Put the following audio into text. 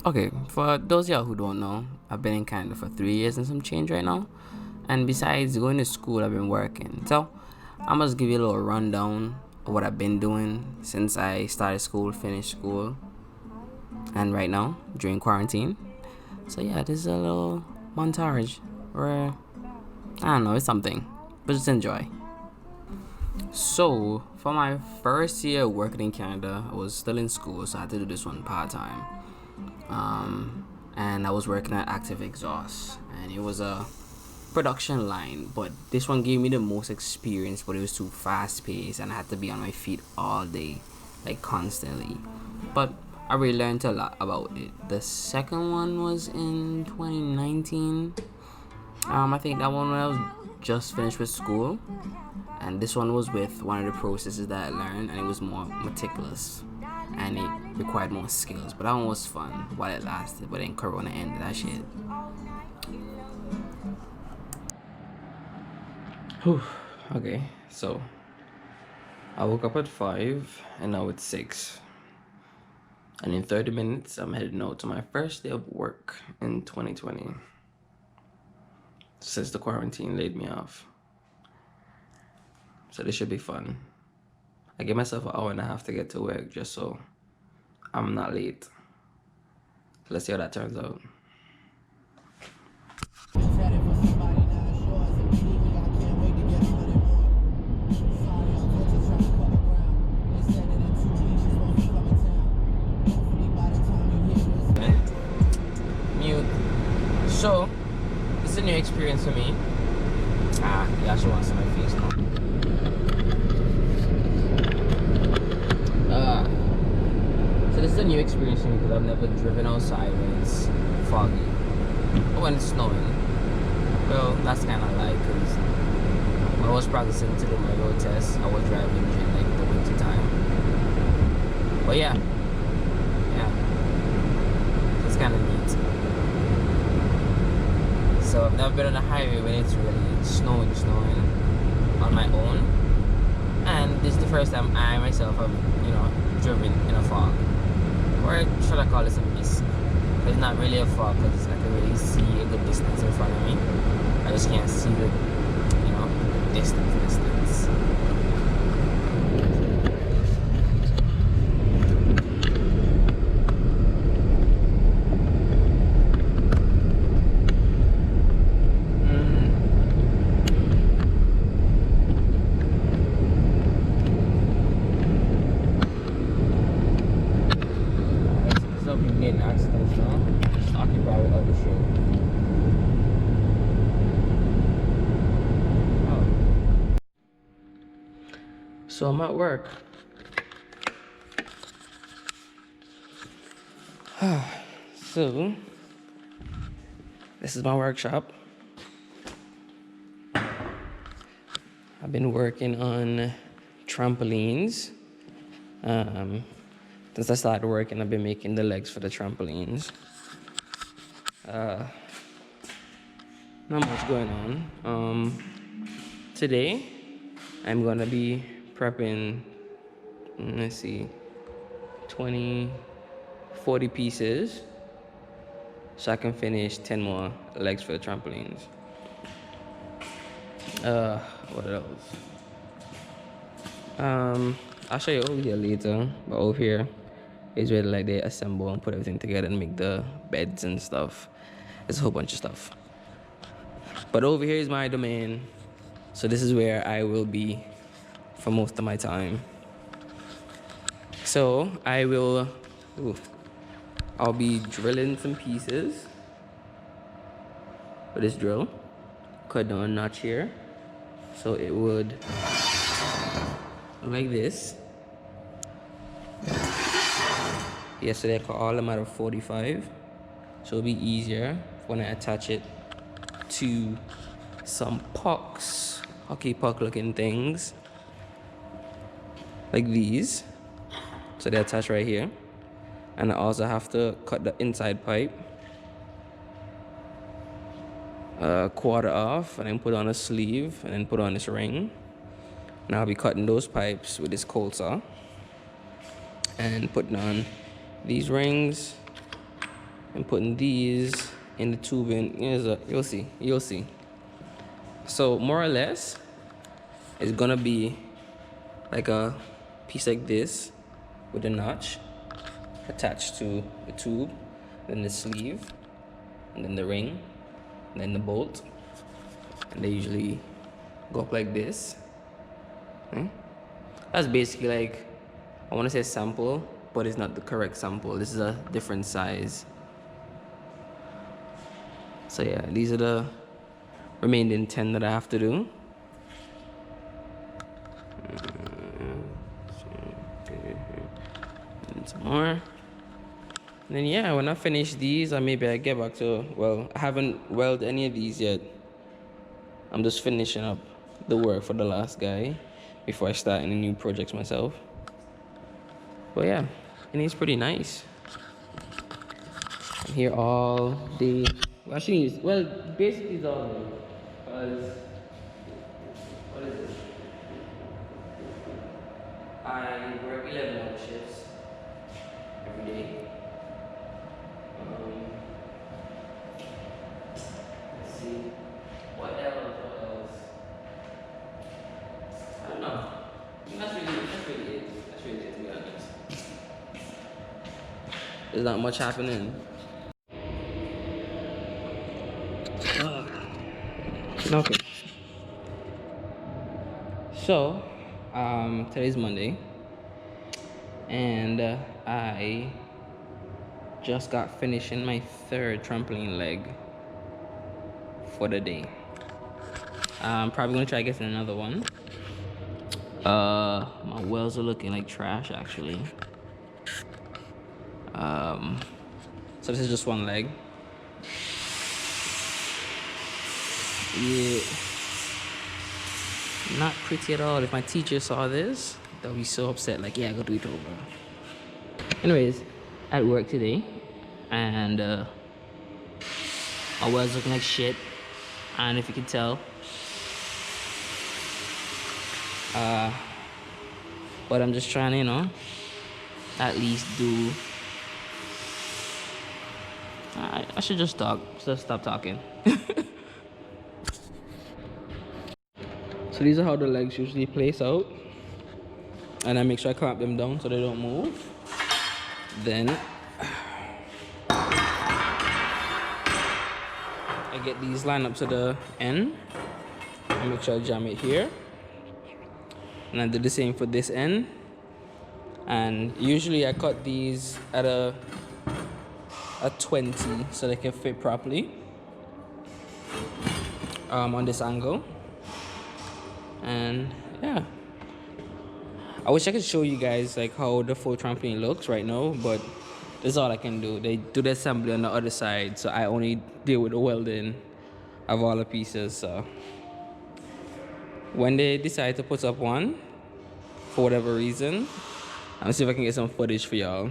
Okay, for those of y'all who don't know, I've been in Canada for 3 years and some change right now. And besides going to school, I've been working. So I must give you a little rundown of what I've been doing since I started school, finished school, and right now during quarantine. So yeah, this is a little montage where I don't know, it's something, but just enjoy. So for my first year working in Canada, I was still in school, so I had to do this one part time. And I was working at Active Exhaust, and it was a production line, but this one gave me the most experience, but it was too fast paced and I had to be on my feet all day, like constantly. But I really learned a lot about it. The second one was in 2019. I think that one when I was just finished with school, and this one was with one of the processes that I learned, and it was more meticulous and it required more skills. But that one was fun while it lasted, but then Corona ended that shit. Whew. Okay, so I woke up at 5 and now it's 6. And in 30 minutes, I'm heading out to my first day of work in 2020. Since the quarantine laid me off. So this should be fun. I give myself an hour and a half to get to work just so I'm not late. Let's see how that turns out. So, it's a new experience for me. You actually want to see my face now. So this is a new experience for me because I've never driven outside when it's foggy or when it's snowing. Well, that's kind of like because when I was practicing to do my road test, I was driving during like the winter time. But yeah, so it's kind of neat. So I've never been on a highway when it's really snowing on my own, and this is the first time I myself have, driven in a fog, or should I call this a mist? It's not really a fog because I can really see a good distance in front of me. I just can't see the, distance. Accidents now. Just occupied with other shit. Oh. So I'm at work. So this is my workshop. I've been working on trampolines. Since I started working, I've been making the legs for the trampolines. Not much going on. Today, I'm gonna be prepping, 40 pieces, so I can finish 10 more legs for the trampolines. What else? I'll show you over here later, but over here is where like they assemble and put everything together and make the beds and stuff. It's a whole bunch of stuff. But over here is my domain, so this is where I will be for most of my time. So I'll be drilling some pieces with this drill. Cut down a notch here, so it would look like this. Yesterday I cut all them out of 45, so it'll be easier when I attach it to some pucks, hockey puck looking things like these. So they attach right here, and I also have to cut the inside pipe, quarter off, and then put on a sleeve, and then put on this ring. Now I'll be cutting those pipes with this cold saw. and putting on these rings and putting these in the tubing. You'll see. So more or less, it's gonna be like a piece like this with a notch attached to the tube, then the sleeve, and then the ring, and then the bolt, and they usually go up like this. That's basically like, I want to say sample, but it's not the correct sample. This is a different size. So yeah, these are the remaining 10 that I have to do. And some more. And then yeah, when I finish these, maybe I get back to, well, I haven't welded any of these yet. I'm just finishing up the work for the last guy before I start any new projects myself. But yeah, and it's pretty nice. I'm here all day. Well, actually, well, basically it's all day. Because, what is it? I work 11-hour shifts every day. Let's see. What else? I don't know. That's really it, to be honest. There's not much happening. Okay. So, today's Monday, and I just got finishing my 3rd trampoline leg for the day. I'm probably gonna try getting another one. My welds are looking like trash actually. So this is just one leg. Yeah, not pretty at all. If my teacher saw this, they'll be so upset. Like, yeah, go do it over. Anyways, at work today, and my welds looking like shit. And if you can tell, but I'm just trying to, you know, at least do. I should just stop talking. So these are how the legs usually place out, and I make sure I clamp them down so they don't move. Then I get these lined up to the end. I make sure I jam it here, and I do the same for this end. And usually I cut these at a 20 so they can fit properly on this angle. And yeah, I wish I could show you guys like how the full trampoline looks right now, but that's all I can do. They do the assembly on the other side, so I only deal with the welding of all the pieces. So when they decide to put up one, for whatever reason, I'll see if I can get some footage for y'all.